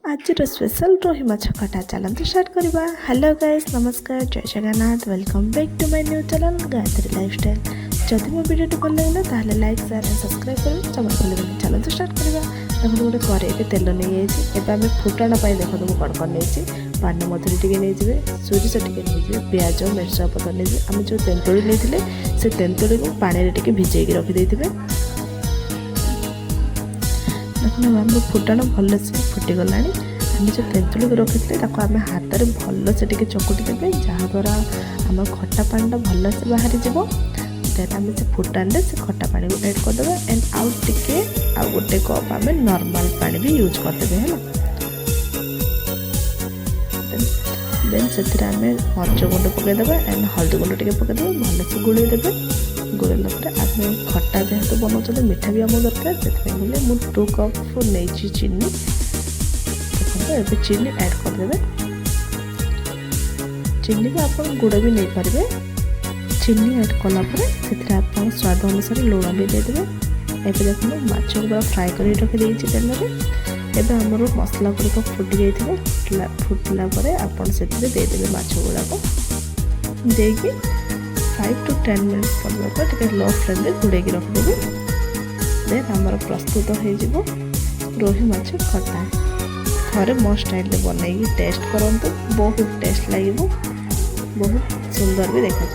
आज स्पेशल रोही माछ खटा चलते स्टार्ट करवा। हेलो गाइस, नमस्कार, जय Jagannath, welcome back to my new channel Gayatri lifestyle. जदि मो वीडियो भल लगे ताहले लाइक शेयर एंड सब्सक्राइब कर जमा भूल। चलते स्टार्ट करवा। देखो गोटे कड़े तेल नहीं जाए फुटाण देखो कौन कौन नहीं पान मधुरी टी नहीं सोरिष टी प्याज मिर्चा पतर नहीं आम जो तेंतुड़ी नहीं से तेंतुड़ी को पानी टे भिजे रखिदे। देखो आम फुटाण भलसे फुटीगला। आम जो तेंतुड़ी को रखी थे आम हाथ में भलसे चकुटी देवे जहाँद्वारा आम खटा पानी भलसे बाहरी जीव। देन आम से फुटाण से खटा पानी को ऐड करदे एंड आउ गोटे कप आम नॉर्मल पानी भी यूज करदे है। देन से मर्च गुंड पकईदे एंड हल्दी गुंड टे पकईदे भलसे गोलैदे। गोलैला आम खटा जेहेतु बनाते मीठा भी आम दरकार से मुझे 2 कप नहीं चीनी। देखो ये चीनी ऐड करदे। चीनी को आप गुड़ भी नहीं पारे। चीनी ऐड कलापर से स्वाद अनुसार लुण भी देदेवे। एवं देखो माछ को पूरा फ्राए कर रखी तेल में। एवं आमर मसला गुड़िक फुटी जाइए फुटला आपड़ से देदेवे माछ गुड़ाक देकी 5 to 10 मिनट्स पर्यंत लो फ्लेम में घोड़े रखिदेवी। देन आमर प्रस्तुत हो रोही माछ खटा। थे मो स्टाइल बनई टेस्ट करूँ, बहुत टेस्ट लगे, बहुत सुंदर भी देखा।